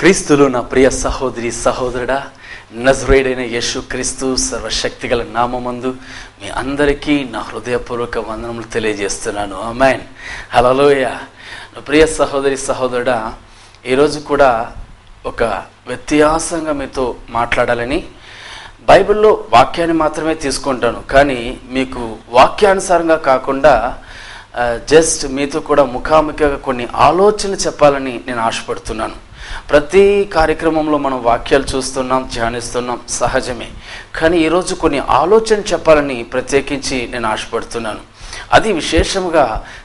క్రీస్తులు నా ప్రియ సహోదరి సహోదరుడా, నజరేయుడైన యేసు క్రీస్తు సర్వశక్తిగల నామమందు మీ అందరికీ నా హృదయపూర్వక వందనములు తెలియజేస్తున్నాను. ఆమేన్, హల్లెలూయా. నా ప్రియ సహోదరి సహోదరుడా, ఈరోజు కూడా ఒక వ్యత్యాసంగా మీతో మాట్లాడాలని బైబిల్లో వాక్యాన్ని మాత్రమే తీసుకుంటాను, కానీ మీకు వాక్యానుసారంగా కాకుండా జస్ట్ మీతో కూడా ముఖాముఖిగా కొన్ని ఆలోచనలు చెప్పాలని నేను ఆశపడుతున్నాను. ప్రతి కార్యక్రమంలో మనం వాక్యాలు చూస్తున్నాం, ధ్యానిస్తున్నాం, సహజమే. కానీ ఈరోజు కొన్ని ఆలోచన చెప్పాలని ప్రత్యేకించి నేను ఆశపడుతున్నాను. అది విశేషంగా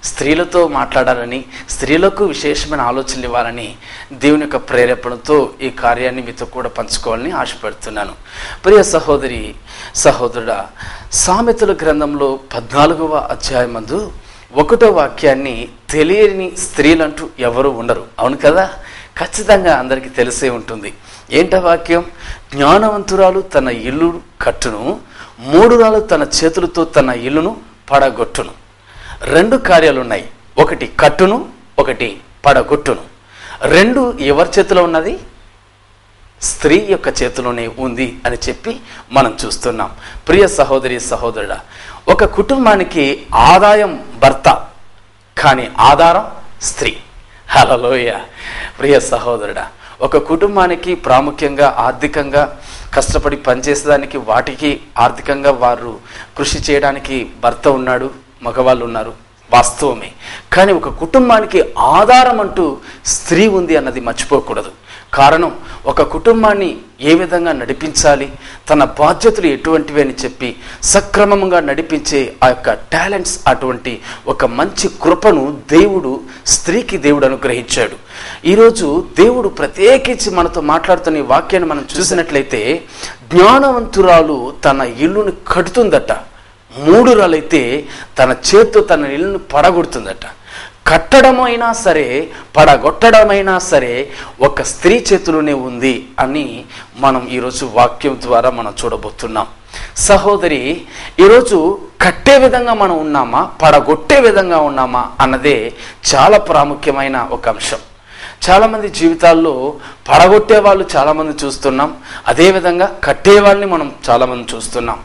స్త్రీలతో మాట్లాడాలని, స్త్రీలకు విశేషమైన ఆలోచనలు ఇవ్వాలని దేవుని యొక్క ప్రేరేపణతో ఈ కార్యాన్ని మీతో కూడా పంచుకోవాలని ఆశపడుతున్నాను. ప్రియ సహోదరి సహోదరుడా, సామెతల గ్రంథంలో 14వ అధ్యాయమందు 1వ వాక్యాన్ని తెలియని స్త్రీలంటూ ఎవరు ఉండరు. అవును కదా? ఖచ్చితంగా అందరికీ తెలిసే ఉంటుంది. ఏంట వాక్యం? జ్ఞానవంతురాలు తన ఇల్లు కట్టును, మూఢురాలు తన చేతులతో తన ఇల్లును పడగొట్టును. 2 కార్యాలు ఉన్నాయి, ఒకటి కట్టును, ఒకటి పడగొట్టును. 2 ఎవరి చేతిలో ఉన్నది? స్త్రీ యొక్క చేతిలోనే ఉంది అని చెప్పి మనం చూస్తున్నాం. ప్రియ సహోదరి సహోదరుడా, ఒక కుటుంబానికి ఆదాయం భర్త, కానీ ఆధారం స్త్రీ. హల్లెలూయా. ప్రియ సహోదరుడా, ఒక కుటుంబానికి ప్రాముఖ్యంగా ఆర్థికంగా కష్టపడి పనిచేసేదానికి, వాటికి ఆర్థికంగా వారు కృషి చేయడానికి భర్త ఉన్నాడు, మగవాళ్ళు ఉన్నారు, వాస్తవమే. కానీ ఒక కుటుంబానికి ఆధారం అంటూ స్త్రీ ఉంది అన్నది మర్చిపోకూడదు. కారణం, ఒక కుటుంబాన్ని ఏ విధంగా నడిపించాలి, తన బాధ్యతలు ఎటువంటివి అని చెప్పి సక్రమంగా నడిపించే ఆ యొక్క టాలెంట్స్, అటువంటి ఒక మంచి కృపను స్త్రీకి దేవుడు అనుగ్రహించాడు. ఈరోజు దేవుడు ప్రత్యేకించి మనతో మాట్లాడుతున్న ఈ వాక్యాన్ని మనం చూసినట్లయితే, జ్ఞానవంతురాలు తన ఇల్లును కడుతుందట, మూఢురాలైతే తన చేత్తో తన ఇల్లును పడగొడుతుందట. కట్టడమైనా సరే, పడగొట్టడమైనా సరే ఒక స్త్రీ చేతిలోనే ఉంది అని మనం ఈరోజు వాక్యం ద్వారా మనం చూడబోతున్నాం. సహోదరి, ఈరోజు కట్టే విధంగా మనం ఉన్నామా, పడగొట్టే విధంగా ఉన్నామా అన్నదే చాలా ప్రాముఖ్యమైన ఒక అంశం. చాలామంది జీవితాల్లో పడగొట్టే వాళ్ళు చాలామంది చూస్తున్నాం, అదేవిధంగా కట్టే వాళ్ళని మనం చాలామంది చూస్తున్నాం.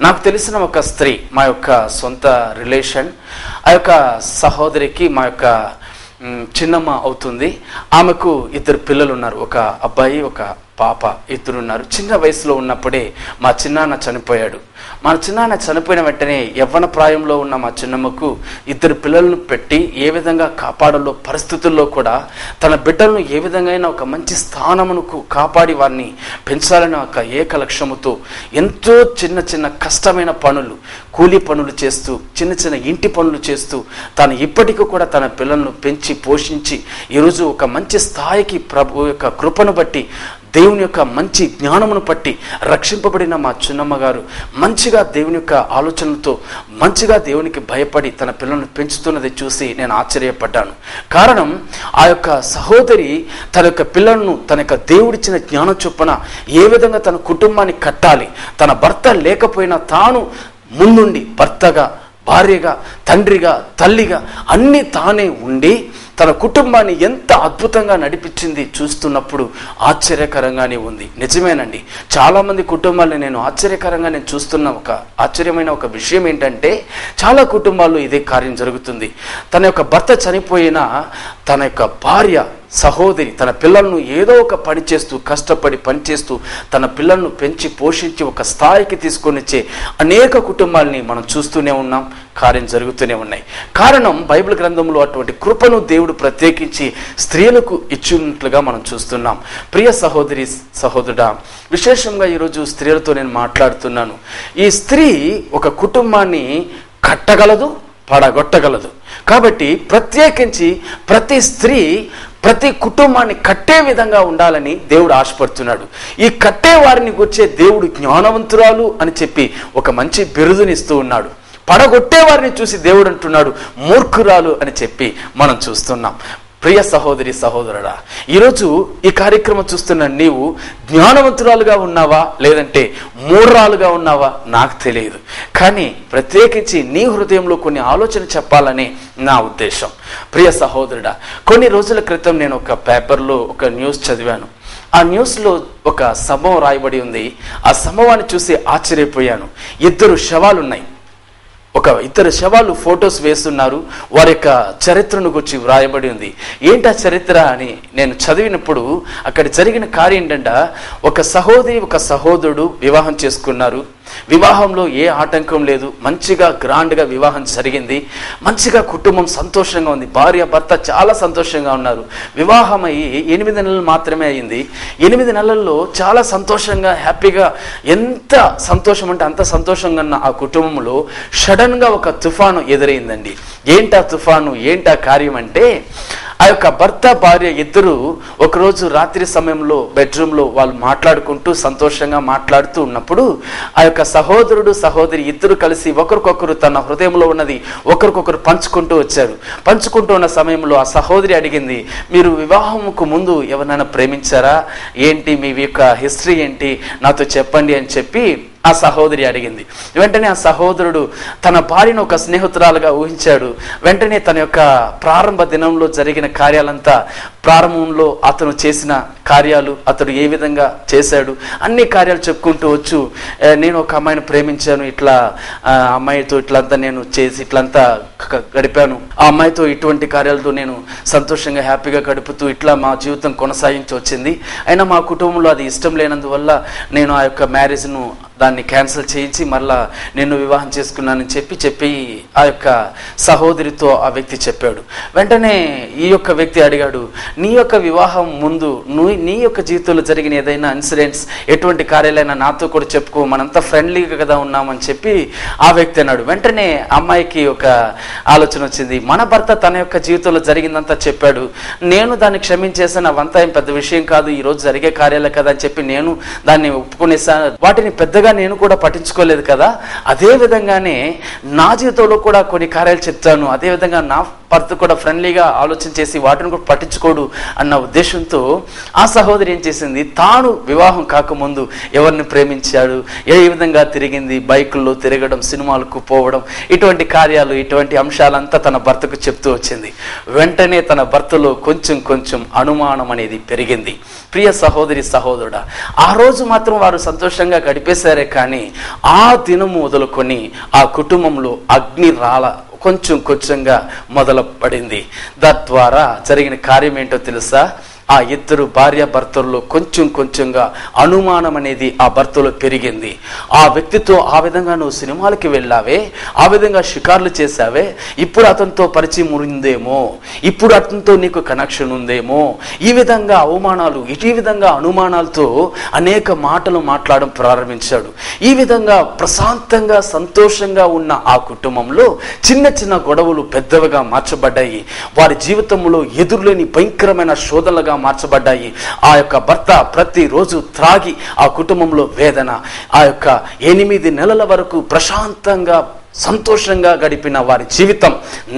నాకు తెలిసిన ఒక స్త్రీ, మా యొక్క సొంత రిలేషన్, ఆ యొక్క సహోదరికి మా యొక్క చిన్నమ్మ అవుతుంది. ఆమెకు 2 పిల్లలు ఉన్నారు, ఒక అబ్బాయి ఒక పాప, 2 ఉన్నారు. చిన్న వయసులో ఉన్నప్పుడే మా చిన్నాన్న చనిపోయాడు. మా చిన్నాన్న చనిపోయిన వెంటనే యవ్వన ప్రాయంలో ఉన్న మా చిన్నమ్మకు 2 పిల్లలను పెట్టి ఏ విధంగా కాపాడాలో పరిస్థితుల్లో కూడా తన బిడ్డలను ఏ విధంగా ఒక మంచి స్థానమునకు కాపాడి వారిని పెంచాలని ఒక ఏక లక్ష్యముతో ఎంతో చిన్న చిన్న కష్టమైన పనులు, కూలీ పనులు చేస్తూ, చిన్న చిన్న ఇంటి పనులు చేస్తూ తాను ఇప్పటికీ కూడా తన పిల్లలను పెంచి పోషించి ఈరోజు ఒక మంచి స్థాయికి ప్రభు యొక్క కృపను బట్టి, దేవుని యొక్క మంచి జ్ఞానమును బట్టి రక్షింపబడిన మా చిన్నమ్మ గారు మంచిగా దేవుని యొక్క ఆలోచనలతో మంచిగా దేవునికి భయపడి తన పిల్లలను పెంచుతున్నది చూసి నేను ఆశ్చర్యపడ్డాను. కారణం, ఆ యొక్క సహోదరి తన యొక్క పిల్లలను తన యొక్క దేవుడిచ్చిన జ్ఞానం చొప్పున ఏ విధంగా తన కుటుంబాన్ని కట్టాలి, తన భర్త లేకపోయినా తాను ముందుండి భర్తగా, భార్యగా, తండ్రిగా, తల్లిగా అన్నీ తానే ఉండి తన కుటుంబాన్ని ఎంత అద్భుతంగా నడిపించింది చూస్తున్నప్పుడు ఆశ్చర్యకరంగానే ఉంది. నిజమేనండి, చాలామంది కుటుంబాలని నేను ఆశ్చర్యకరంగా చూస్తున్న ఒక ఆశ్చర్యమైన ఒక విషయం ఏంటంటే, చాలా కుటుంబాల్లో ఇదే కార్యం జరుగుతుంది. తన యొక్క భర్త చనిపోయినా తన యొక్క భార్య, సహోదరి తన పిల్లలను ఏదో ఒక పని చేస్తూ, కష్టపడి పనిచేస్తూ తన పిల్లలను పెంచి పోషించి ఒక స్థాయికి తీసుకొని వచ్చే అనేక కుటుంబాలని మనం చూస్తూనే ఉన్నాం, కార్యం జరుగుతూనే ఉన్నాయి. కారణం, బైబిల్ గ్రంథంలో అటువంటి కృపను దేవుడు ప్రత్యేకించి స్త్రీలకు ఇచ్చినట్లుగా మనం చూస్తున్నాం. ప్రియ సహోదరి సహోదరుడా, విశేషంగా ఈరోజు స్త్రీలతో నేను మాట్లాడుతున్నాను. ఈ స్త్రీ ఒక కుటుంబాన్ని కట్టగలదు, పడగొట్టగలదు. కాబట్టి ప్రత్యేకించి ప్రతి స్త్రీ ప్రతి కుటుంబాన్ని కట్టే విధంగా ఉండాలని దేవుడు ఆశపడుతున్నాడు. ఈ కట్టే వారిని గుర్చే దేవుడు జ్ఞానవంతురాలు అని చెప్పి ఒక మంచి బిరుదునిస్తూ ఉన్నాడు. పడగొట్టే వారిని చూసి దేవుడు అంటున్నాడు మూర్ఖురాలు అని చెప్పి మనం చూస్తున్నాం. ప్రియ సహోదరి సహోదరుడా, ఈరోజు ఈ కార్యక్రమం చూస్తున్న నీవు జ్ఞానవంతురాలుగా ఉన్నావా, లేదంటే మూఢురాలుగా ఉన్నావా నాకు తెలియదు. కానీ ప్రత్యేకించి నీ హృదయంలో కొన్ని ఆలోచన చెప్పాలని నా ఉద్దేశం. ప్రియ సహోదరుడా, కొన్ని రోజుల క్రితం నేను ఒక పేపర్లో ఒక న్యూస్ చదివాను. ఆ న్యూస్లో ఒక సంభవం రాయబడి ఉంది. ఆ సంభవాన్ని చూసి ఆశ్చర్యపోయాను. 2 శవాలు ఉన్నాయి. ఇద్దరు శవాలు ఫొటోస్ వేస్తున్నారు. వారి యొక్క చరిత్రను గురించి వ్రాయబడి ఉంది. ఏంటి ఆ చరిత్ర అని నేను చదివినప్పుడు అక్కడ జరిగిన కార్యం ఏంటంటే, ఒక సహోదరి ఒక సహోదరుడు వివాహం చేసుకున్నారు. వివాహంలో ఏ ఆటంకం లేదు. మంచిగా గ్రాండ్గా వివాహం జరిగింది. మంచిగా కుటుంబం సంతోషంగా ఉంది. భార్య భర్త చాలా సంతోషంగా ఉన్నారు. వివాహం అయ్యి 8 నెలలు మాత్రమే అయింది. 8 నెలల్లో చాలా సంతోషంగా హ్యాపీగా, ఎంత సంతోషం అంటే అంత సంతోషంగా ఉన్న ఆ కుటుంబంలో సడన్గా ఒక తుఫాను ఎదురైందండి. ఏంటా తుఫాను, ఏంటా కార్యం అంటే, ఆ యొక్క భర్త భార్య ఇద్దరు ఒకరోజు రాత్రి సమయంలో బెడ్రూమ్లో వాళ్ళు మాట్లాడుకుంటూ సంతోషంగా మాట్లాడుతూ ఉన్నప్పుడు ఆ యొక్క సహోదరుడు సహోదరి ఇద్దరు కలిసి ఒకరికొకరు తన హృదయంలో ఉన్నది ఒకరికొకరు పంచుకుంటూ వచ్చారు. పంచుకుంటూ ఉన్న సమయంలో ఆ సహోదరి అడిగింది, మీరు వివాహంకు ముందు ఎవరైనా ప్రేమించారా, ఏంటి మీ యొక్క హిస్టరీ ఏంటి, నాతో చెప్పండి అని చెప్పి ఆ సహోదరి అడిగింది. వెంటనే ఆ సహోదరుడు తన భార్యను ఒక స్నేహితురాలుగా ఊహించాడు. వెంటనే తన యొక్క ప్రారంభ దినంలో జరిగిన కార్యాలంతా, ప్రారంభంలో అతను చేసిన కార్యాలు, అతడు ఏ విధంగా చేశాడు, అన్ని కార్యాలు చెప్పుకుంటూ వచ్చు. నేను ఒక అమ్మాయిని ప్రేమించాను, ఇట్లా అమ్మాయితో ఇట్లంతా నేను చేసి ఇట్లంతా గడిపాను, ఆ అమ్మాయితో ఇటువంటి కార్యాలతో నేను సంతోషంగా హ్యాపీగా గడుపుతూ ఇట్లా మా జీవితం కొనసాగించి వచ్చింది. అయినా మా కుటుంబంలో అది ఇష్టం లేనందువల్ల నేను ఆ యొక్క మ్యారేజ్ను దాన్ని క్యాన్సిల్ చేయించి మళ్ళా నేను వివాహం చేసుకున్నానని చెప్పి ఆ యొక్క సహోదరితో ఆ వ్యక్తి చెప్పాడు. వెంటనే ఈ యొక్క వ్యక్తి అడిగాడు, నీ యొక్క వివాహం ముందు నీ యొక్క జీవితంలో జరిగిన ఏదైనా ఇన్సిడెంట్స్, ఎటువంటి కార్యాలైనా నాతో కూడా చెప్పుకో, మనంతా ఫ్రెండ్లీగా కదా ఉన్నామని చెప్పి ఆ వ్యక్తి అన్నాడు. వెంటనే అమ్మాయికి ఒక ఆలోచన వచ్చింది. మన భర్త తన యొక్క జీవితంలో జరిగిందంతా చెప్పాడు, నేను దాన్ని క్షమించేసాను, అవంతా ఏం పెద్ద విషయం కాదు, ఈరోజు జరిగే కార్యాలే కదా అని చెప్పి నేను దాన్ని ఒప్పుకునేసాను, వాటిని పెద్దగా నేను కూడా పట్టించుకోలేదు కదా, అదే విధంగానే నా జీవితంలో కూడా కొన్ని కార్యాలు చెప్తాను, అదే విధంగా నా భర్త కూడా ఫ్రెండ్లీగా ఆలోచన చేసి వాటిని కూడా పట్టించుకోడు అన్న ఉద్దేశంతో ఆ సహోదరి ఏం చేసింది, తాను వివాహం కాకముందు ఎవరిని ప్రేమించాడు, ఏ విధంగా తిరిగింది, బైకుల్లో తిరగడం, సినిమాలకు పోవడం, ఇటువంటి కార్యాలు, ఇటువంటి అంశాలంతా తన భర్తకు చెప్తూ వచ్చింది. వెంటనే తన భర్తలో కొంచెం అనుమానం అనేది పెరిగింది. ప్రియ సహోదరి సహోదరుడా, ఆ రోజు మాత్రం వారు సంతోషంగా గడిపేశారే కానీ ఆ దినం మొదలుకొని ఆ కుటుంబంలో అగ్ని కొంచెంగా మొదలు పడింది. తద్వారా జరిగిన కార్యం ఏంటో తెలుసా, ఆ ఇద్దరు భార్య భర్తల్లో కొంచెంగా అనుమానం అనేది ఆ భర్తలో పెరిగింది. ఆ వ్యక్తితో ఆ విధంగా నువ్వు సినిమాలకి వెళ్ళావే, ఆ విధంగా షికార్లు చేశావే, ఇప్పుడు అతనితో పరిచయం ఉందేమో, ఇప్పుడు అతనితో నీకు కనెక్షన్ ఉందేమో, ఈ విధంగా అవమానాలు, ఈ విధంగా అనుమానాలతో అనేక మాటలు మాట్లాడడం ప్రారంభించాడు. ఈ విధంగా ప్రశాంతంగా సంతోషంగా ఉన్న ఆ కుటుంబంలో చిన్న గొడవలు పెద్దవిగా మార్చబడ్డాయి. వారి జీవితంలో ఎదురులేని భయంకరమైన శోధనలుగా మార్చబడ్డాయి. ఆ యొక్క భర్త ప్రతిరోజు త్రాగి ఆ కుటుంబంలో వేదన, ఆ యొక్క 8 నెలల వరకు ప్రశాంతంగా సంతోషంగా గడిపిన వారి జీవితం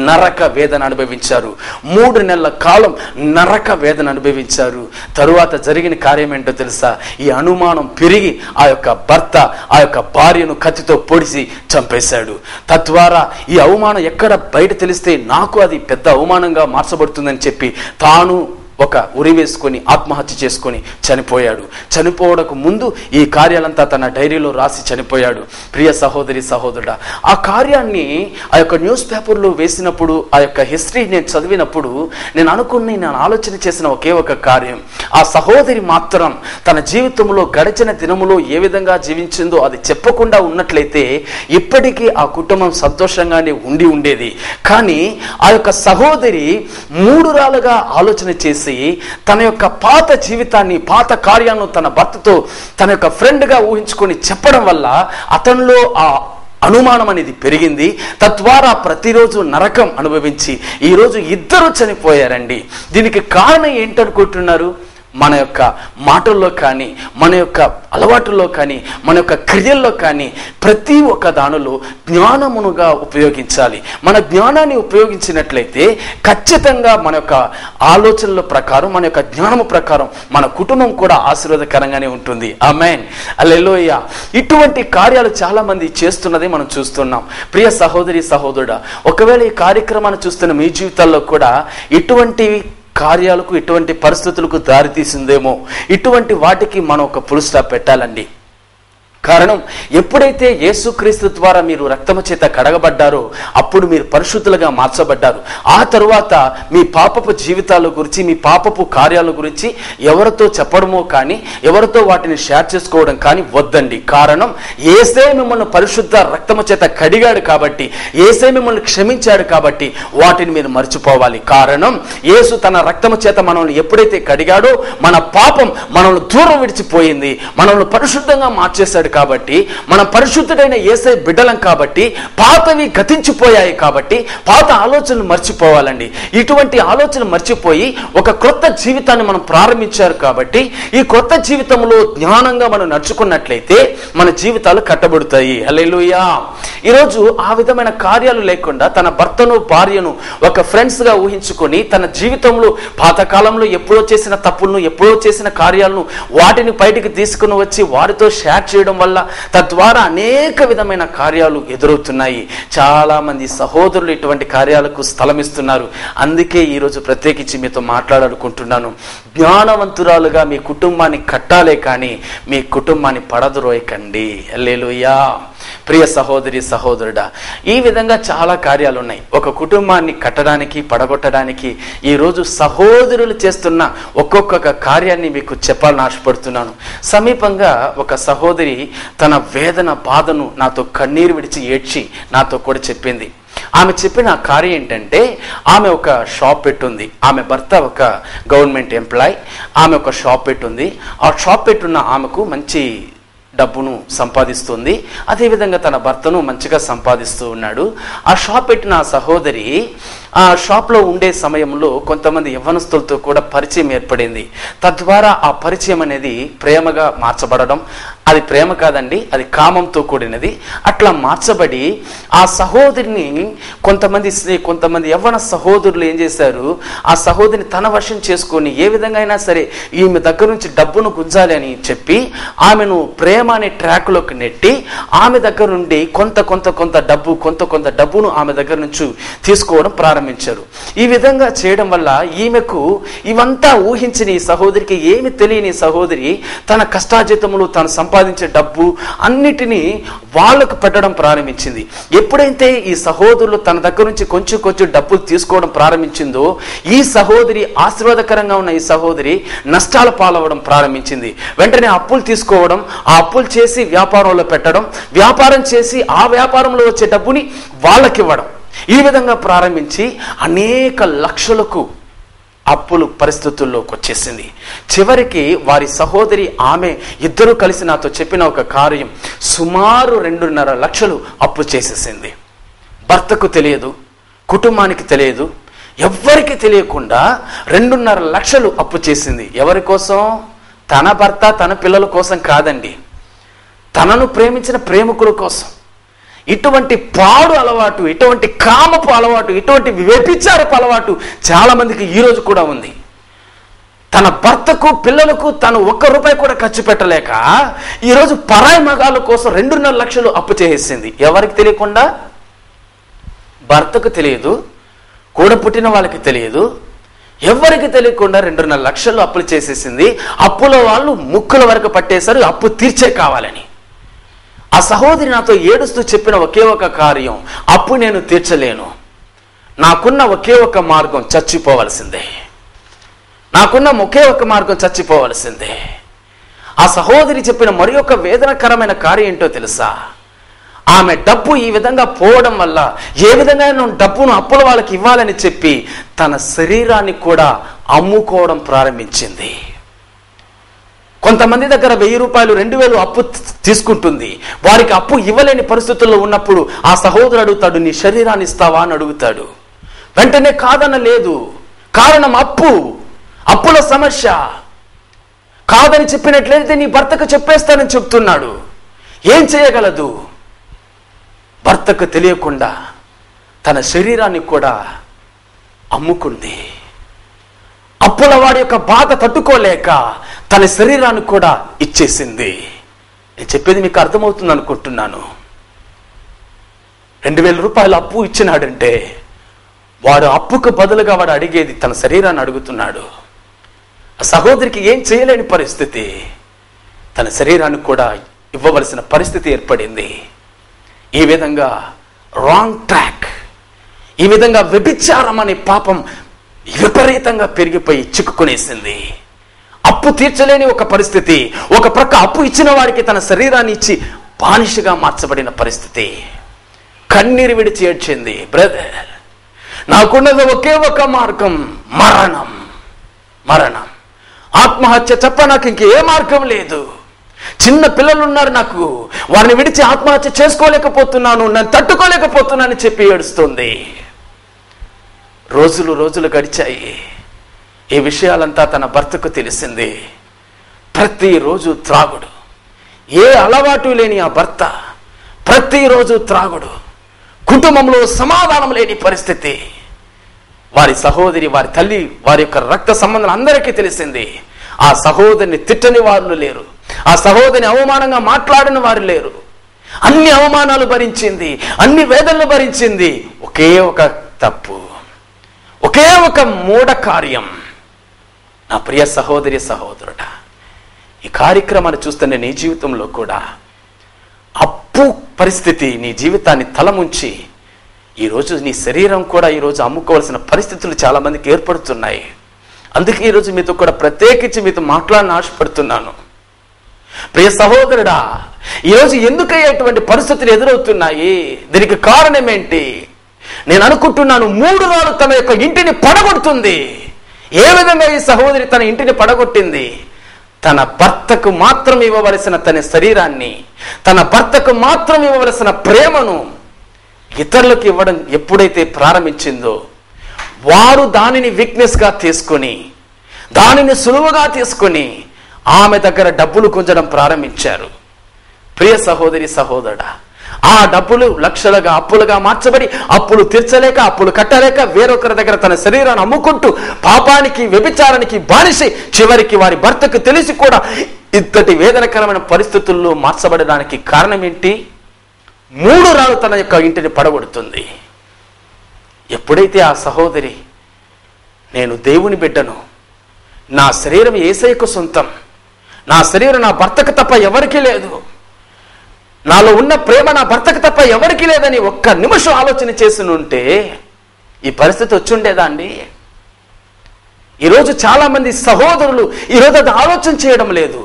నరక వేదన అనుభవించారు. 3 నెలల కాలం నరక వేదన అనుభవించారు. తరువాత జరిగిన కార్యం ఏంటో తెలుసా, ఈ అనుమానం పెరిగి ఆ యొక్క భర్త ఆ యొక్క భార్యను కత్తితో పొడిసి చంపేశాడు. తద్వారా ఈ అవమానం ఎక్కడ బయట తెలిస్తే నాకు అది పెద్ద అవమానంగా మార్చబడుతుందని చెప్పి తాను ఒక ఉరి వేసుకొని ఆత్మహత్య చేసుకొని చనిపోయాడు. చనిపోవడానికి ముందు ఈ కార్యాలంతా తన డైరీలో రాసి చనిపోయాడు. ప్రియ సహోదరి సహోదరుడా, ఆ కార్యాన్ని ఆ యొక్క న్యూస్ పేపర్లో వేసినప్పుడు, ఆ యొక్క హిస్టరీ నేను చదివినప్పుడు నేను ఆలోచన చేసిన ఒకే ఒక కార్యం, ఆ సహోదరి మాత్రం తన జీవితంలో గడిచిన దినములో ఏ విధంగా జీవించిందో అది చెప్పకుండా ఉన్నట్లయితే ఇప్పటికీ ఆ కుటుంబం సంతోషంగానే ఉండేది. కానీ ఆ యొక్క సహోదరి 3 రాలుగా ఆలోచన చేసి తన యొక్క పాత జీవితాన్ని, పాత కార్యాలను తన భర్తతో తన యొక్క ఫ్రెండ్గా ఊహించుకొని చెప్పడం వల్ల అతనిలో ఆ అనుమానం అనేది పెరిగింది. తద్వారా ప్రతిరోజు నరకం అనుభవించి ఈరోజు ఇద్దరు చనిపోయారండి. దీనికి కారణం ఏంటనుకుంటున్నారు? మన యొక్క మాటల్లో కానీ, మన యొక్క అలవాటుల్లో కానీ, మన యొక్క క్రియల్లో కానీ ప్రతి ఒక్క దానిలో జ్ఞానమునుగా ఉపయోగించాలి. మన జ్ఞానాన్ని ఉపయోగించినట్లయితే ఖచ్చితంగా మన యొక్క ఆలోచనల ప్రకారం, మన యొక్క జ్ఞానము ప్రకారం మన కుటుంబం కూడా ఆశీర్వాదకరంగానే ఉంటుంది. ఆమేన్, హల్లెలూయా. ఇటువంటి కార్యాలు చాలా మంది చేస్తున్నది మనం చూస్తున్నాం. ప్రియ సహోదరి సహోదరుడా, ఒకవేళ ఈ కార్యక్రమాన్ని చూస్తున్న మీ జీవితాల్లో కూడా ఇటువంటి కార్యాలకు, ఇటువంటి పరిస్థితులకు దారితీసిందేమో. ఇటువంటి వాటికి మనం ఒక ఫుల్ స్టాప్ పెట్టాలండి. కారణం, ఎప్పుడైతే యేసుక్రీస్తు ద్వారా మీరు రక్తము చేత కడగబడ్డారో అప్పుడు మీరు పరిశుద్ధులుగా మార్చబడ్డారు. ఆ తరువాత మీ పాపపు జీవితాల గురించి, మీ పాపపు కార్యాల గురించి ఎవరితో చెప్పడమో కానీ, ఎవరితో వాటిని షేర్ చేసుకోవడం కానీ వద్దండి. కారణం, యేసే మిమ్మల్ని పరిశుద్ధ రక్తము చేత కడిగాడు కాబట్టి, యేసే మిమ్మల్ని క్షమించాడు కాబట్టి వాటిని మీరు మర్చిపోవాలి. కారణం, యేసు తన రక్తము చేత మనల్ని ఎప్పుడైతే కడిగాడో మన పాపం మనల్ని దూరం విడిచిపోయింది, మనల్ని పరిశుద్ధంగా మార్చేశాడు. కాబట్టి మనం పరిశుద్ధుడైన యేసయ్య బిడ్డలం కాబట్టి పాతవి గతించిపోయాయి కాబట్టి పాత ఆలోచనలు మర్చిపోవాలండి. ఇటువంటి ఆలోచన మర్చిపోయి ఒక క్రొత్త జీవితాన్ని మనం ప్రారంభించారు కాబట్టి ఈ క్రొత్త జీవితంలో జ్ఞానంగా మనం నడుచుకున్నట్లయితే మన జీవితాలు కట్టబడతాయి. హల్లెలూయా. ఈరోజు ఆ విధమైన కార్యాలు లేకుండా తన భర్తను, భార్యను ఒక ఫ్రెండ్స్ గా ఊహించుకొని తన జీవితంలో పాతకాలంలో ఎప్పుడో చేసిన తప్పులను, ఎప్పుడో చేసిన కార్యాలను వాటిని బయటికి తీసుకుని వచ్చి వారితో షేర్ చేయడం వల్ల తద్వారా అనేక విధమైన కార్యాలు ఎదురవుతున్నాయి. చాలా మంది సహోదరులు ఇటువంటి కార్యాలకు స్థలం ఇస్తున్నారు. అందుకే ఈరోజు ప్రత్యేకించి మీతో మాట్లాడాలనుకుంటున్నాను. జ్ఞానవంతురాలుగా మీ కుటుంబాన్ని కట్టాలే కానీ మీ కుటుంబాన్ని పడద్రోయకండి. హల్లెలూయా. ప్రియ సహోదరి, సహోదరుడా, ఈ విధంగా చాలా కార్యాలు ఉన్నాయి. ఒక కుటుంబాన్ని కట్టడానికి, పడగొట్టడానికి ఈరోజు సహోదరులు చేస్తున్న ఒక్కొక్క కార్యాన్ని మీకు చెప్పాలని ఆశపడుతున్నాను. సమీపంగా ఒక సహోదరి తన వేదన, బాధను నాతో కన్నీరు విడిచి ఏడ్చి నాతో కూడా చెప్పింది. ఆమె చెప్పిన కార్యం ఏంటంటే, ఆమె ఒక షాప్ పెట్టుంది. ఆమె భర్త ఒక గవర్నమెంట్ ఎంప్లాయ్. ఆమె ఒక షాప్ పెట్టుంది. ఆ షాప్ పెట్టున్న ఆమెకు మంచి డబ్బును సంపాదిస్తుంది. అదేవిధంగా తన భర్తను మంచిగా సంపాదిస్తూ ఉన్నాడు. ఆ షాప్ పెట్టిన ఆ సహోదరి ఆ షాప్లో ఉండే సమయంలో కొంతమంది యవ్వనస్తులతో కూడా పరిచయం ఏర్పడింది. తద్వారా ఆ పరిచయం అనేది ప్రేమగా మార్చబడడం, అది ప్రేమ కాదండి, అది కామంతో కూడినది. అట్లా మార్చబడి ఆ సహోదరిని కొంతమంది యవ్వన సహోదరులు ఏం చేశారు, ఆ సహోదరిని తన వశం చేసుకొని ఏ విధంగా అయినా సరే ఈమె దగ్గర నుంచి డబ్బును గుంజాలి అని చెప్పి ఆమెను ప్రేమ అనే ట్రాక్లోకి నెట్టి ఆమె దగ్గర నుండి కొంత డబ్బును ఆమె దగ్గర నుంచి తీసుకోవడం ప్రారంభించారు. ఈ విధంగా చేయడం వల్ల ఈమెకు ఇవంతా ఊహించని సహోదరికి, ఏమి తెలియని సహోదరి తన కష్టార్జితములు, తను సంపాదించే డబ్బు అన్నిటినీ వాళ్లకు పెట్టడం ప్రారంభించింది. ఎప్పుడైతే ఈ సహోదరులు తన దగ్గర నుంచి కొంచెం డబ్బులు తీసుకోవడం ప్రారంభించిందో ఈ సహోదరి, ఆశీర్వాదకరంగా ఉన్న ఈ సహోదరి నష్టాల పాలవడం ప్రారంభించింది. వెంటనే అప్పులు తీసుకోవడం, ఆ అప్పులు చేసి వ్యాపారంలో పెట్టడం, వ్యాపారం చేసి ఆ వ్యాపారంలో వచ్చే డబ్బుని వాళ్ళకి ఇవ్వడం, ఈ విధంగా ప్రారంభించి అనేక లక్షలకు అప్పులు పరిస్థితుల్లోకి వచ్చేసింది. చివరికి వారి సహోదరి, ఆమె ఇద్దరు కలిసి నాతో చెప్పిన ఒక కార్యం, సుమారు 2.5 లక్షలు అప్పు చేసేసింది. భర్తకు తెలియదు, కుటుంబానికి తెలియదు, ఎవ్వరికి తెలియకుండా 2.5 లక్షలు అప్పు చేసింది. ఎవరి కోసం? తన భర్త, తన పిల్లల కోసం కాదండి, తనను ప్రేమించిన ప్రేమికుల కోసం. ఇటువంటి పాడు అలవాటు, ఇటువంటి కామపు అలవాటు, ఇటువంటి వ్యభిచారపు అలవాటు చాలా మందికి ఈరోజు కూడా ఉంది. తన భర్తకు, పిల్లలకు తను 1 రూపాయి కూడా ఖర్చు పెట్టలేక ఈరోజు పరాయి మగాళ్ళ కోసం 2.5 లక్షలు అప్పు చేసేసింది. ఎవరికి తెలియకుండా? భర్తకు తెలియదు, కూడా పుట్టిన వాళ్ళకి తెలియదు, ఎవరికి తెలియకుండా 2.5 లక్షలు అప్పులు చేసేసింది. అప్పుల వాళ్ళు ముక్కుల వరకు పట్టేశారు, అప్పు తీర్చే కావాలని. ఆ సహోదరి నాతో ఏడుస్తూ చెప్పిన ఒకే ఒక కార్యం, అప్పు నేను తీర్చలేను, నాకున్న ఒకే ఒక మార్గం చచ్చిపోవలసిందే, నాకున్న ఒకే ఒక మార్గం చచ్చిపోవలసిందే. ఆ సహోదరి చెప్పిన మరి ఒక వేదనకరమైన కార్యం ఏంటో తెలుసా? ఆమె డబ్బు ఈ విధంగా పోవడం వల్ల ఏ విధంగా డబ్బును అప్పుల వాళ్ళకి ఇవ్వాలని చెప్పి తన శరీరాన్ని కూడా అమ్ముకోవడం ప్రారంభించింది. కొంతమంది దగ్గర 1000 రూపాయలు, 2000 అప్పు తీసుకుంటుంది. వారికి అప్పు ఇవ్వలేని పరిస్థితుల్లో ఉన్నప్పుడు ఆ సహోదరుడు అడుగుతాడు, నీ శరీరాన్ని ఇస్తావా అని అడుగుతాడు. వెంటనే కాదన లేదు. కారణం అప్పుల సమస్య. కాదని చెప్పినట్లయితే నీ భర్తకు చెప్పేస్తానని చెప్తున్నాడు. ఏం చేయగలదు? భర్తకు తెలియకుండా తన శరీరాన్ని కూడా అమ్ముకుంది. అప్పుల వాడి యొక్క బాధ తట్టుకోలేక తన శరీరాన్ని కూడా ఇచ్చేసింది. నేను చెప్పేది మీకు అర్థమవుతుంది అనుకుంటున్నాను. 2000 రూపాయలు అప్పు ఇచ్చినాడంటే వాడు అప్పుకు బదులుగా వాడు అడిగేది తన శరీరాన్ని అడుగుతున్నాడు. ఆ సహోదరికి ఏం చేయలేని పరిస్థితి, తన శరీరానికి కూడా ఇవ్వవలసిన పరిస్థితి ఏర్పడింది. ఈ విధంగా రాంగ్ ట్రాక్, ఈ విధంగా వ్యభిచారం అనే పాపం విపరీతంగా పెరిగిపోయి చిక్కుకునేసింది. అప్పు తీర్చలేని ఒక పరిస్థితి, ఒక ప్రక్క అప్పు ఇచ్చిన వారికి తన శరీరాన్ని ఇచ్చి బానిసగా మార్చబడిన పరిస్థితి. కన్నీరు విడిచి ఏడ్చింది, బ్రదర్ నాకున్నది ఒకే ఒక మార్గం, మరణం. మరణం, ఆత్మహత్య తప్ప నాకు ఇంకే మార్గం లేదు. చిన్న పిల్లలు ఉన్నారు నాకు, వారిని విడిచి ఆత్మహత్య చేసుకోలేకపోతున్నాను, నన్ను తట్టుకోలేకపోతున్నాను చెప్పి ఏడుస్తుంది. రోజులు గడిచాయి. ఈ విషయాలంతా తన భర్తకు తెలిసింది. ప్రతిరోజు త్రాగుడు, ఏ అలవాటు లేని ఆ భర్త ప్రతిరోజు త్రాగుడు, కుటుంబంలో సమాధానం లేని పరిస్థితి. వారి సహోదరి, వారి తల్లి, వారి యొక్క రక్త సంబంధం అందరికీ తెలిసింది. ఆ సహోదరిని తిట్టని వారు లేరు, ఆ సహోదరిని అవమానంగా మాట్లాడిన వారు లేరు. అన్ని అవమానాలు భరించింది, అన్ని వేదనలు భరించింది. ఒకే ఒక తప్పు, ఒకే ఒక మూఢ కార్యం. నా ప్రియ సహోదరి సహోదరుడా, ఈ కార్యక్రమాన్ని చూస్తున్న నీ జీవితంలో కూడా అప్పు పరిస్థితి నీ జీవితాన్ని తలముంచి ఈరోజు నీ శరీరం కూడా ఈరోజు అమ్ముకోవాల్సిన పరిస్థితులు చాలా మందికి ఏర్పడుతున్నాయి. అందుకే ఈరోజు మీతో కూడా ప్రత్యేకించి మీతో మాట్లాడాలని ఆశపడుతున్నాను. ప్రియ సహోదరుడా, ఈరోజు ఎందుకయ్యేటువంటి పరిస్థితులు ఎదురవుతున్నాయి? దీనికి కారణం ఏంటి? నేను అనుకుంటున్నాను, 3 రాళ్ళు తన యొక్క ఇంటిని పడగొడుతుంది. ఏ విధంగా ఈ సహోదరి తన ఇంటిని పడగొట్టింది? తన భర్తకు మాత్రం ఇవ్వవలసిన తన శరీరాన్ని, తన భర్తకు మాత్రం ఇవ్వవలసిన ప్రేమను ఇతరులకు ఇవ్వడం ఎప్పుడైతే ప్రారంభించిందో, వారు దానిని వీక్నెస్గా తీసుకొని, దానిని సులువుగా తీసుకొని ఆమె దగ్గర డబ్బులు గుంజడం ప్రారంభించారు. ప్రియ సహోదరి సహోదరుడా, ఆ డబ్బులు లక్షలుగా అప్పులుగా మార్చబడి, అప్పులు తీర్చలేక, అప్పులు కట్టలేక వేరొకరి దగ్గర తన శరీరాన్ని అమ్ముకుంటూ పాపానికి, వ్యభిచారానికి బానిసై చివరికి వారి భర్తకు తెలిసి కూడా ఇంతటి వేదనకరమైన పరిస్థితుల్లో మార్చబడడానికి కారణం ఏంటి? 3 రాళ్ళు తన యొక్క ఇంటిని పడగొడుతుంది. ఎప్పుడైతే ఆ సహోదరి, నేను దేవుని బిడ్డను, నా శరీరం యేసయ్యకు సొంతం, నా శరీరం నా భర్తకు తప్ప ఎవరికీ లేదు, నాలో ఉన్న ప్రేమ నా భర్తకు తప్ప ఎవరికీ లేదని ఒక్క నిమిషం ఆలోచన చేసి ఉంటే ఈ పరిస్థితి వచ్చుండేదా అండి? ఈరోజు చాలా మంది సహోదరులు ఈరోజు అది ఆలోచన చేయడం లేదు.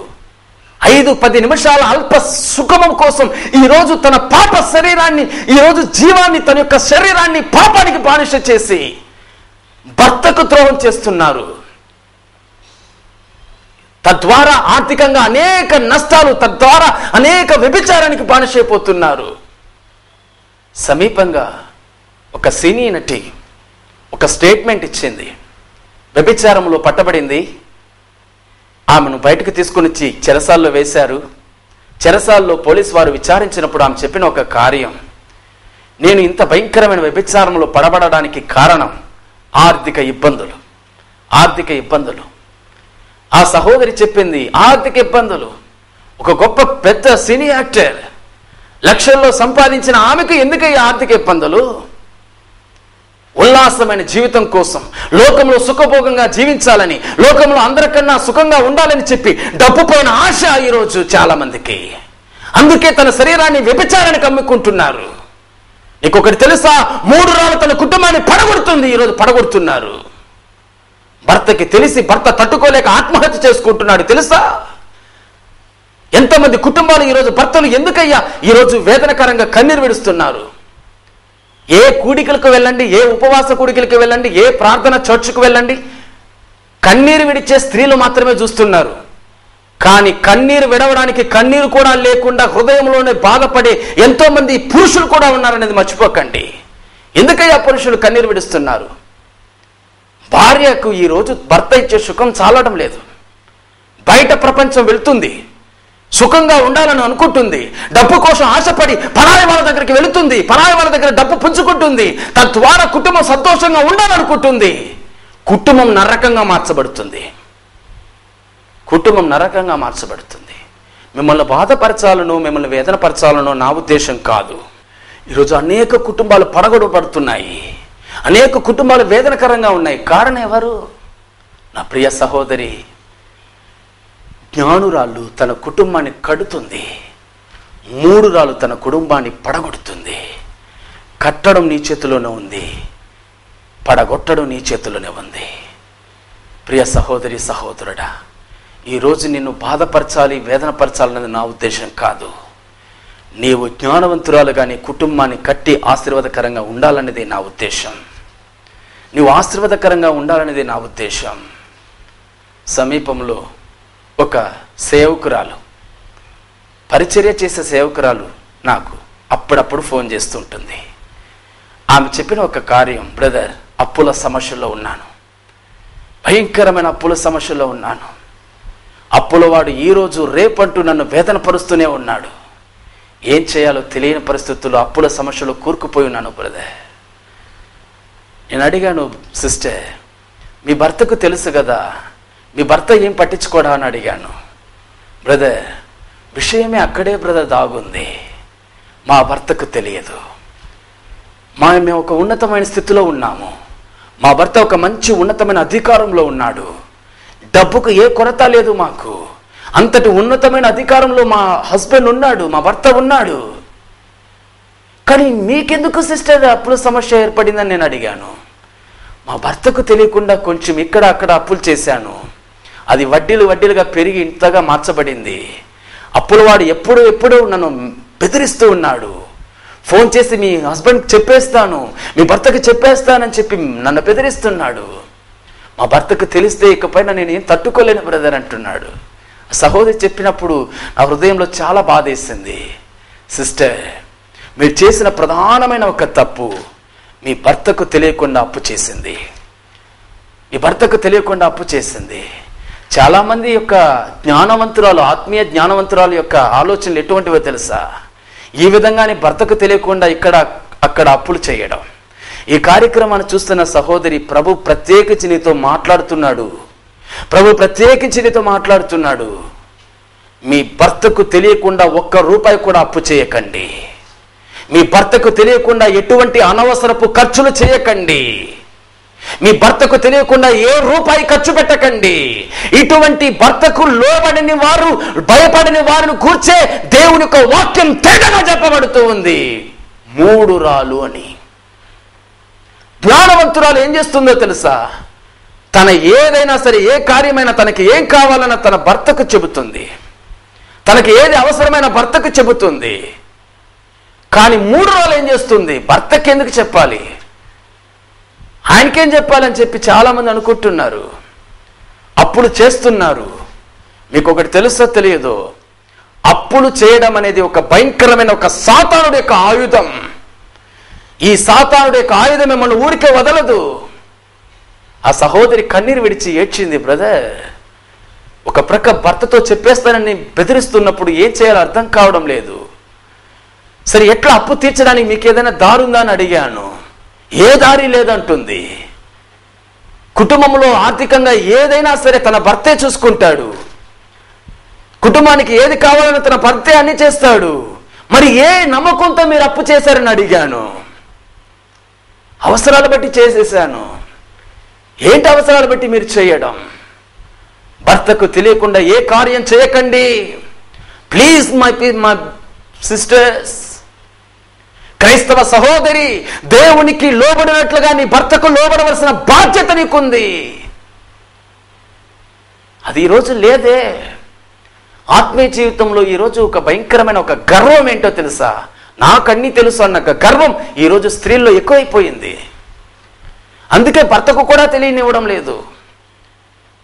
5-10 నిమిషాల అల్ప సుఖమం కోసం ఈరోజు తన పాప శరీరాన్ని, ఈరోజు జీవాన్ని, తన యొక్క శరీరాన్ని పాపానికి బానిస చేసి భర్తకు ద్రోహం చేస్తున్నారు. తద్వారా ఆర్థికంగా అనేక నష్టాలు, తద్వారా అనేక వ్యభిచారానికి బానిసైపోతున్నారు. సమీపంగా ఒక సినీ నటి ఒక స్టేట్మెంట్ ఇచ్చింది. వ్యభిచారంలో పట్టబడింది, ఆమెను బయటకు తీసుకుని వచ్చి చెరసాల్లో వేశారు. చెరసాల్లో పోలీసు వారు విచారించినప్పుడు ఆమె చెప్పిన ఒక కార్యం, నేను ఇంత భయంకరమైన వ్యభిచారంలో పడబడడానికి కారణం ఆర్థిక ఇబ్బందులు. ఆర్థిక ఇబ్బందులు. ఆ సహోదరి చెప్పింది, ఆర్థిక ఇబ్బందులు. ఒక గొప్ప పెద్ద సినీ యాక్టర్, లక్షల్లో సంపాదించిన ఆమెకు ఎందుకయ్యా ఆర్థిక ఇబ్బందులు? ఉల్లాసమైన జీవితం కోసం, లోకంలో సుఖభోగంగా జీవించాలని, లోకంలో అందరికన్నా సుఖంగా ఉండాలని చెప్పి డబ్బు పైన ఆశ ఈరోజు చాలా మందికి. అందుకే తన శరీరాన్ని వ్యభిచారానికి అమ్ముకుంటున్నారు. నీకొకటి తెలుసా? 3 రాళ్ళు తన కుటుంబాన్ని పడగొడుతుంది. ఈరోజు పడగొడుతున్నారు. భర్తకి తెలిసి భర్త తట్టుకోలేక ఆత్మహత్య చేసుకుంటున్నాడు. తెలుసా? ఎంతమంది కుటుంబాలు ఈరోజు భర్తలు ఎందుకయ్యా ఈరోజు వేదనకరంగా కన్నీరు విడుస్తున్నారు? ఏ కూడికలకు వెళ్ళండి, ఏ ఉపవాస కూడికలకు వెళ్ళండి, ఏ ప్రార్థన చర్చ్కు వెళ్ళండి, కన్నీరు విడిచే స్త్రీలు మాత్రమే చూస్తున్నారు. కానీ కన్నీరు విడవడానికి కన్నీరు కూడా లేకుండా హృదయంలోనే బాధపడే ఎంతో మంది పురుషులు కూడా ఉన్నారనేది మర్చిపోకండి. ఎందుకయ్యా పురుషులు కన్నీరు విడుస్తున్నారు? భార్యకు ఈరోజు భర్త ఇచ్చే సుఖం చాలడం లేదు. బయట ప్రపంచం వెళ్తుంది, సుఖంగా ఉండాలని అనుకుంటుంది, డబ్బు కోసం ఆశపడి పరాయి వాళ్ళ దగ్గరికి వెళుతుంది, పరాయి వాళ్ళ దగ్గర డబ్బు పుంజుకుంటుంది, తద్వారా కుటుంబం సంతోషంగా ఉండాలనుకుంటుంది. కుటుంబం నరకంగా మార్చబడుతుంది. కుటుంబం నరకంగా మార్చబడుతుంది. మిమ్మల్ని బాధపరచాలను, మిమ్మల్ని వేదనపరచాలను నా ఉద్దేశం కాదు. ఈరోజు అనేక కుటుంబాలు పడగొడబడుతున్నాయి. అనేక కుటుంబాలు వేదనకరంగా ఉన్నాయి. కారణం ఎవరు? నా ప్రియ సహోదరి, జ్ఞానురాలు తన కుటుంబాన్ని కడుతుంది, మూఢురాలు తన కుటుంబాన్ని పడగొడుతుంది. కట్టడం నీ చేతిలోనే ఉంది, పడగొట్టడం నీ చేతిలోనే ఉంది. ప్రియ సహోదరి సహోదరుడా, ఈరోజు నిన్ను బాధపరచాలి, వేదనపరచాలన్నది నా ఉద్దేశం కాదు. నీవు జ్ఞానవంతురాలుగా నీ కుటుంబాన్ని కట్టి ఆశీర్వాదకరంగా ఉండాలనేది నా ఉద్దేశం. నీవు ఆశీర్వాదకరంగా ఉండాలనేది నా ఉద్దేశం. సమీపంలో ఒక సేవకురాలు, పరిచర్య చేసే సేవకురాలు నాకు అప్పుడప్పుడు ఫోన్ చేస్తుంటుంది. ఆమె చెప్పిన ఒక కార్యం, బ్రదర్, అప్పుల సమస్యలో ఉన్నాను, భయంకరమైన అప్పుల సమస్యలో ఉన్నాను. అప్పుల వాడు ఈరోజు రేపంటూ నన్ను వేదన పరుస్తూనే ఉన్నాడు. ఏం చేయాలో తెలియని పరిస్థితుల్లో అప్పుల సమస్యలో కూరుకుపోయి ఉన్నాను బ్రదర్. నేను అడిగాను, సిస్టర్, మీ భర్తకు తెలుసు కదా, మీ భర్త ఏం పట్టించుకోడా అని అడిగాను. బ్రదర్, విషయమే అక్కడే బ్రదర్ దాగుంది. మా భర్తకు తెలియదు. మేము ఒక ఉన్నతమైన స్థితిలో ఉన్నాము. మా భర్త ఒక మంచి ఉన్నతమైన అధికారంలో ఉన్నాడు. డబ్బుకు ఏ కొరత లేదు మాకు. అంతటి ఉన్నతమైన అధికారంలో మా హస్బెండ్ ఉన్నాడు, మా భర్త ఉన్నాడు. కానీ మీకెందుకు సిస్టర్ అప్పుల సమస్య ఏర్పడిందని నేను అడిగాను. మా భర్తకు తెలియకుండా కొంచెం ఇక్కడ అక్కడ అప్పులు చేశాను. అది వడ్డీలుగా పెరిగి ఇంతగా మార్చబడింది. అప్పుల వాడు ఎప్పుడూ నన్ను బెదిరిస్తూ ఉన్నాడు. ఫోన్ చేసి మీ హస్బెండ్కి చెప్పేస్తాను, మీ భర్తకి చెప్పేస్తానని చెప్పి నన్ను బెదిరిస్తున్నాడు. మా భర్తకు తెలిస్తే ఇకపైన నేను ఏం తట్టుకోలేను బ్రదర్ అంటున్నాడు. సహోదరి చెప్పినప్పుడు నా హృదయంలో చాలా బాధేసింది. సిస్టర్, మీరు చేసిన ప్రధానమైన ఒక తప్పు మీ భర్తకు తెలియకుండా అప్పు చేసింది. మీ భర్తకు తెలియకుండా అప్పు చేసింది. చాలామంది యొక్క జ్ఞానవంతురాలు, ఆత్మీయ జ్ఞానవంతురాలు యొక్క ఆలోచనలు ఎటువంటివో తెలుసా? ఈ విధంగానే భర్తకు తెలియకుండా ఇక్కడ అక్కడ అప్పులు చేయడం. ఈ కార్యక్రమాన్ని చూస్తున్న సహోదరి, ప్రభు ప్రత్యేకించి నీతో మాట్లాడుతున్నాడు. ప్రభు ప్రత్యేకించి నీతో మాట్లాడుతున్నాడు. మీ భర్తకు తెలియకుండా ₹1 కూడా అప్పు చేయకండి. మీ భర్తకు తెలియకుండా ఎటువంటి అనవసరపు ఖర్చులు చేయకండి. మీ భర్తకు తెలియకుండా ఏ రూపాయి ఖర్చు పెట్టకండి. ఇటువంటి భర్తకు లోబడని వారు, భయపడని వారిని కూర్చే దేవుని యొక్క వాక్యం తేటగా చెప్పబడుతూ ఉంది. మూఢురాలు అని. జ్ఞానవంతురాలు ఏం చేస్తుందో తెలుసా? తన ఏదైనా సరే, ఏ కార్యమైనా తనకి ఏం కావాలన్న తన భర్తకు చెబుతుంది. తనకి ఏది అవసరమైన భర్తకు చెబుతుంది. కానీ మూఢురాలు ఏం చేస్తుంది? భర్తకి ఎందుకు చెప్పాలి, ఆయనకేం చెప్పాలని చెప్పి చాలామంది అనుకుంటున్నారు. అప్పులు చేస్తున్నారు. మీకు ఒకటి తెలుసో తెలియదో, అప్పులు చేయడం అనేది ఒక భయంకరమైన ఒక సాతానుడి యొక్క ఆయుధం. ఈ సాతానుడి యొక్క ఆయుధం మిమ్మల్ని ఊరికే వదలదు. ఆ సహోదరి కన్నీరు విడిచి ఏడ్చింది. బ్రదర్, ఒక ప్రక్క భర్తతో చెప్పేస్తానని బెదిరిస్తున్నప్పుడు ఏం చేయాలో అర్థం కావడం లేదు. సరే, ఎట్లా అప్పు తీర్చడానికి మీకు ఏదైనా దారుందా అని అడిగాను. ఏ దారి లేదంటుంది. కుటుంబంలో ఆర్థికంగా ఏదైనా సరే తన భర్తే చూసుకుంటాడు. కుటుంబానికి ఏది కావాలని తన భర్తే అన్ని చేస్తాడు. మరి ఏ నమ్మకంతో మీరు అప్పు చేశారని అడిగాను. అవసరాలు బట్టి చేసేసాను. ఏంటి అవసరాలు బట్టి మీరు చేయడం? భర్తకు తెలియకుండా ఏ కార్యం చేయకండి ప్లీజ్. మై సిస్టర్స్, క్రైస్తవ సహోదరి, దేవునికి లోబడినట్లుగా నీ భర్తకు లోబడవలసిన బాధ్యత నీకుంది. అది ఈరోజు లేదే. ఆత్మీయ జీవితంలో ఈరోజు ఒక భయంకరమైన ఒక గర్వం ఏంటో తెలుసా? నాకన్నీ తెలుసు అన్న గర్వం ఈరోజు స్త్రీల్లో ఎక్కువైపోయింది. అందుకే భర్తకు కూడా తెలియనివ్వడం లేదు.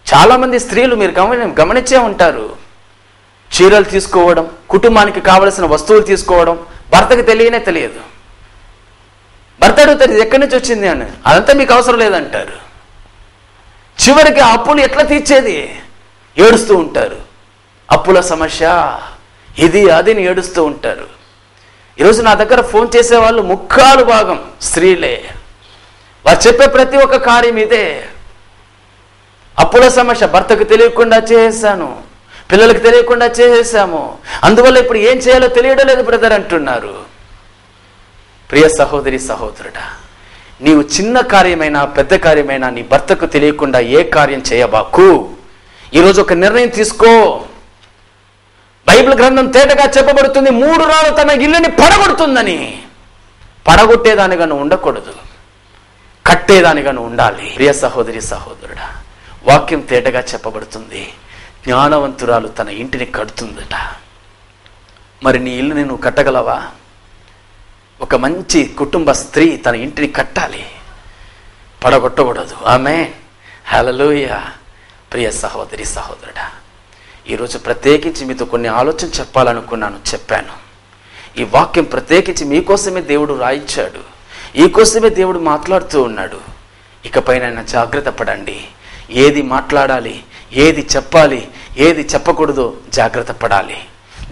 చాలామంది స్త్రీలు మీరు గమనించే ఉంటారు, చీరలు తీసుకోవడం, కుటుంబానికి కావలసిన వస్తువులు తీసుకోవడం భర్తకు తెలియదు. భర్త అడుగుతారు ఎక్కడి నుంచి వచ్చింది అని, అదంతా మీకు అవసరం లేదంటారు. చివరికి ఆ అప్పులు ఎట్లా తీర్చేది? ఏడుస్తూ ఉంటారు. అప్పుల సమస్య ఇది అదిని ఏడుస్తూ ఉంటారు. ఈరోజు నా దగ్గర ఫోన్ చేసేవాళ్ళు 3/4 స్త్రీలే. వారు చెప్పే ప్రతి ఒక్క కార్యం ఇదే. అప్పుల సమస్య, భర్తకు తెలియకుండా చేసేసాను, పిల్లలకు తెలియకుండా చేసేసాము, అందువల్ల ఇప్పుడు ఏం చేయాలో తెలియడం లేదు బ్రదర్ అంటున్నారు. ప్రియ సహోదరి సహోదరుడా, నీవు చిన్న కార్యమైనా పెద్ద కార్యమైనా నీ భర్తకు తెలియకుండా ఏ కార్యం చేయబాకు. ఈరోజు ఒక నిర్ణయం తీసుకో. బైబిల్ గ్రంథం తేటగా చెప్పబడుతుంది, 3 రాళ్ళు తన ఇల్లుని పడగొడుతుందని. పడగొట్టేదానిగా నువ్వు ఉండకూడదు, కట్టేదానిగా నువ్వు ఉండాలి. ప్రియ సహోదరి సహోదరుడా, వాక్యం తేటగా చెప్పబడుతుంది, జ్ఞానవంతురాలు తన ఇంటిని కడుతుందట. మరి నీ ఇల్లుని నువ్వు కట్టగలవా? ఒక మంచి కుటుంబ స్త్రీ తన ఇంటిని కట్టాలి, పడగొట్టకూడదు. ఆమేన్, హల్లెలూయా. ప్రియ సహోదరి సహోదరుడా, ఈరోజు ప్రత్యేకించి మీతో కొన్ని ఆలోచన చెప్పాలనుకున్నాను, చెప్పాను. ఈ వాక్యం ప్రత్యేకించి మీకోసమే దేవుడు రాయించాడు, ఈ కోసమే దేవుడు మాట్లాడుతూ ఉన్నాడు. ఇకపైన జాగ్రత్త పడండి. ఏది మాట్లాడాలి, ఏది చెప్పాలి, ఏది చెప్పకూడదో జాగ్రత్త పడాలి.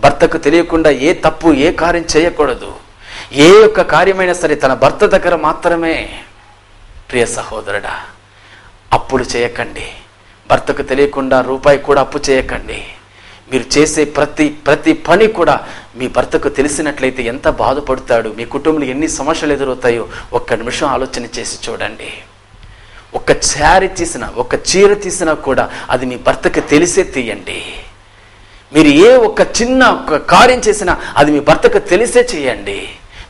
భర్తకు తెలియకుండా ఏ తప్పు ఏ కార్యం చేయకూడదు. ఏ ఒక్క కార్యమైనా సరే తన భర్త దగ్గర మాత్రమే. ప్రియ సహోదరుడా, అప్పులు చేయకండి. భర్తకు తెలియకుండా రూపాయి కూడా అప్పు చేయకండి. మీరు చేసే ప్రతి పని కూడా మీ భర్తకు తెలిసినట్లయితే ఎంత బాధపడతాడు, మీ కుటుంబంలో ఎన్ని సమస్యలు ఎదురవుతాయో ఒక్క నిమిషం ఆలోచన చేసి చూడండి. ఒక శారీ తీసినా, ఒక చీర తీసినా కూడా అది మీ భర్తకు తెలిసే తీయండి. మీరు ఏ ఒక్క చిన్న కార్యం చేసినా అది మీ భర్తకు తెలిసే చేయండి.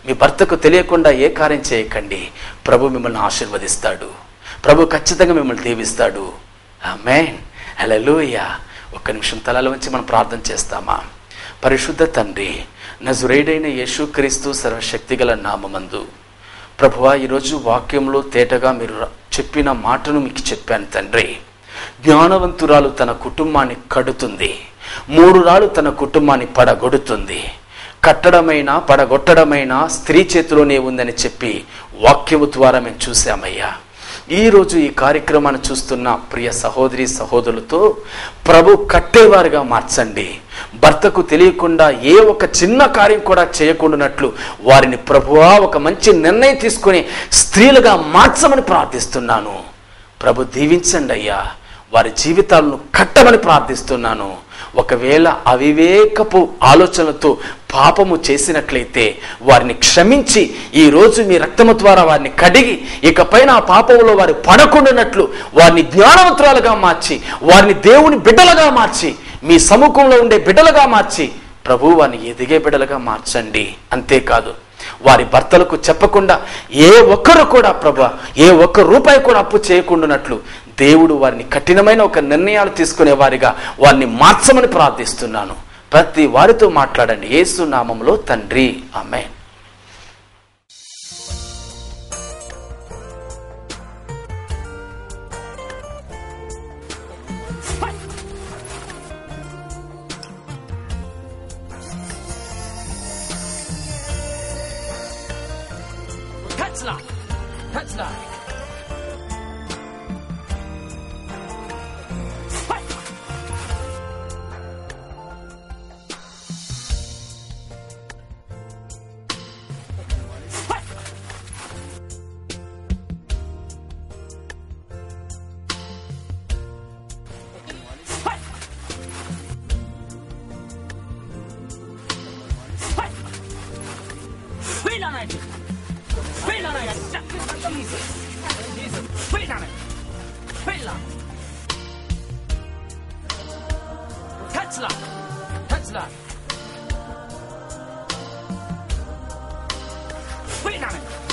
మీ భర్తకు తెలియకుండా ఏ కార్యం చేయకండి. ప్రభు మిమ్మల్ని ఆశీర్వదిస్తాడు, ప్రభు ఖచ్చితంగా మిమ్మల్ని దీవిస్తాడు. ఆమేన్, హల్లెలూయా. ఒక్క నిమిషం తలలు వంచి మనం ప్రార్థన చేస్తామా? పరిశుద్ధ తండ్రి, నజరేయుడైన యేసుక్రీస్తు సర్వశక్తిగల నామమందు ప్రభువా, ఈరోజు వాక్యంలో తేటగా మీరు చెప్పిన మాటను మీకు చెప్పాను తండ్రి. జ్ఞానవంతురాలు తన కుటుంబాన్ని కడుతుంది, 3 రాళ్ళు తన కుటుంబాన్ని పడగొడుతుంది. కట్టడమైనా పడగొట్టడమైనా స్త్రీ చేతిలోనే ఉందని చెప్పి వాక్యము ద్వారా మేము చూసామయ్యా. ఈరోజు ఈ కార్యక్రమాన్ని చూస్తున్న ప్రియ సహోదరి సహోదరులతో ప్రభు కట్టేవారుగా మార్చండి. భర్తకు తెలియకుండా ఏ ఒక చిన్న కార్యం కూడా చేయకుండానట్లు వారిని ప్రభువా ఒక మంచి నిర్ణయం తీసుకొని స్త్రీలుగా మార్చమని ప్రార్థిస్తున్నాను. ప్రభు దీవించండి అయ్యా, వారి జీవితాలను కట్టమని ప్రార్థిస్తున్నాను. ఒకవేళ అవివేకపు ఆలోచనలతో పాపము చేసినట్లయితే వారిని క్షమించి ఈరోజు మీ రక్తము ద్వారా వారిని కడిగి ఇకపైన ఆ పాపంలో వారు పడకుండానట్లు వారిని జ్ఞానవంతురాలుగా మార్చి, వారిని దేవుని బిడ్డలుగా మార్చి, మీ సముఖంలో ఉండే బిడ్డలుగా మార్చి ప్రభు వారిని ఎదిగే బిడ్డలుగా మార్చండి. అంతేకాదు వారి భర్తలకు చెప్పకుండా ఏ ఒక్కరు కూడా ప్రభు ఏ ఒక్క రూపాయి కూడా అప్పు చేయకుండానట్లు దేవుడు వారిని కఠినమైన ఒక నిర్ణయాలు తీసుకునే వారిగా వారిని మార్చమని ప్రార్థిస్తున్నాను. ప్రతి వారితో మాట్లాడండి యేసు నామములో తండ్రి, ఆమేన్. Wait on it.